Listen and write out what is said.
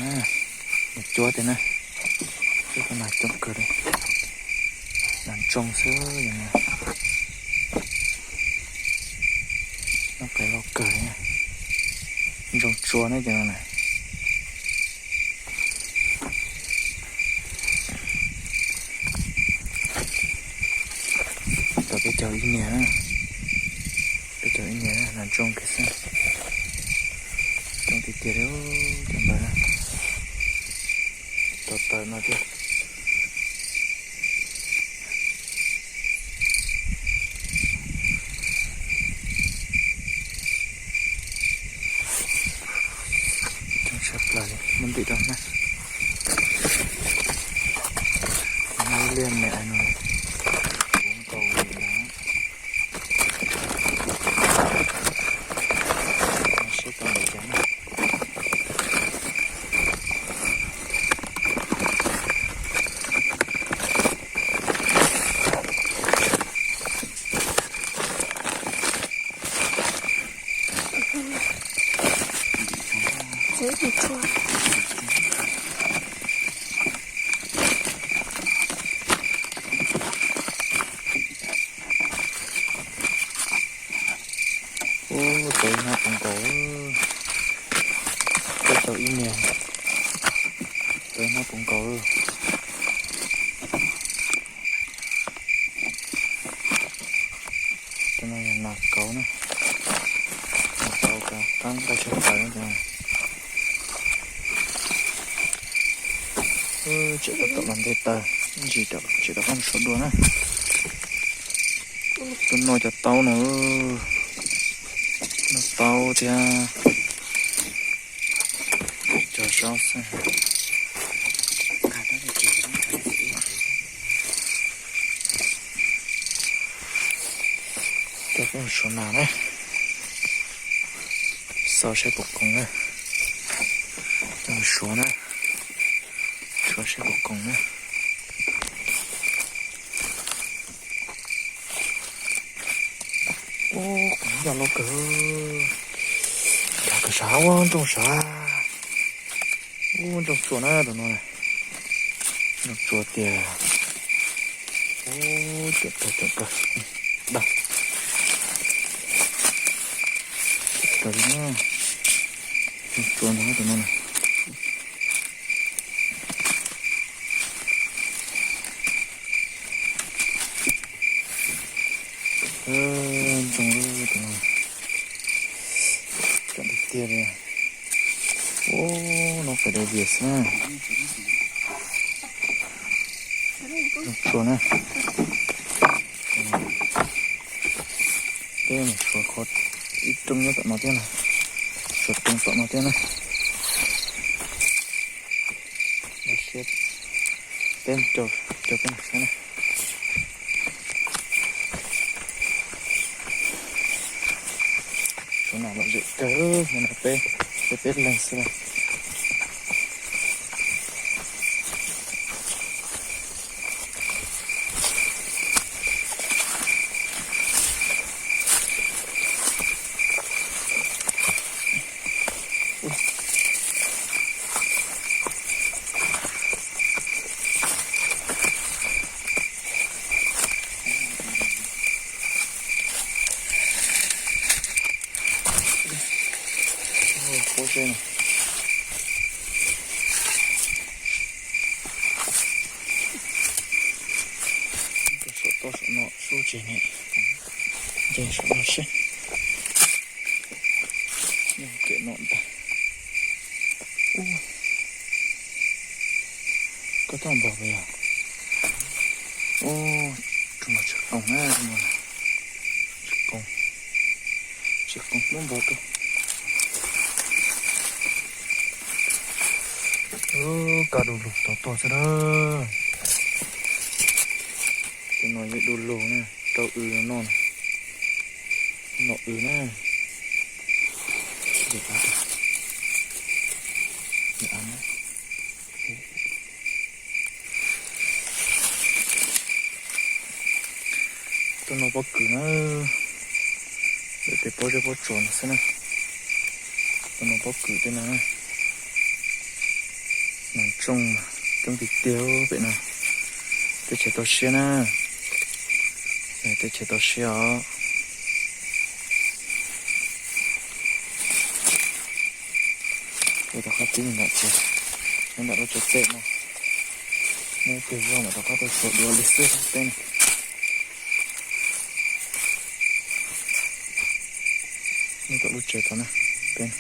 nè, một chúa thế nè, chứ con này trông cười đây, làm trông sữa vậy nè, nó phải lo cười nha, trông chúa này cho nó này, tao cái chờ ý nghĩa, cái chờ ý nghĩa làm trông cái xem, trông thì kia đó, chẳng phải là, tao tới nó chứ. Lại mình bị đâu nè, nay liền mẹ rồi uống cầu gì đó, nó sẽ còn đầy chén này. Dễ bị chua. Tới nó cũng có cái tàu in nè, tới nó cũng có cái này là nạc cấu nè, nạc cấu cả tăng cái chân phải nữa rồi. Chị có tập làm thế tờ gì đó, chị đã con số đua nè, tôi nói cho tao nữa, nó tao thì cho sao xem, cho con số nào đấy, sao sẽ bục cùng này, con số này, sao sẽ bục cùng này. Cũng là nó cơ cái sao á trong sao trong chuột này tụi nó này nó chuột tiền chuột cơ đâu cái nó trong chuột nó tụi nó này trong đó tụi nó chọn được tiền rồi. Nó phải để việc nha. Chuột này. Đây là chuột khót ít trông như tận nó thế này. Chuột trông tận nó thế này. Nó xếp tên cho cái này. Chỗ nào mà dễ cỡ mà nó tê lên xem. Phố trên này. Cái số to số nọ số trên này. Đây số nọ xem. Nhưng kệ nọn ta. Có thằng bảo vệ à? Chúng nó chắc cổng á, chúng nó này. Chắc cổng nó bảo cơ. Cả đồ lục to ra đó. Cái nói với đồ lục nè, tao nó non. Nó nè. Để ta đi. Để ăn đấy. Tao nó bắt cử nó. Để để bỏ ra bỏ trốn xem nè. Tao nó bắt cử thế nào nè. nàng trong thịt tiêu vậy nè tôi chế to xe nè tôi chế to xe tôi đã có tin là chứ nên đã có chút tệ mà nên từ do mà tôi có tôi sổ đua lịch sử tên này nên tôi lúc chế to nè tên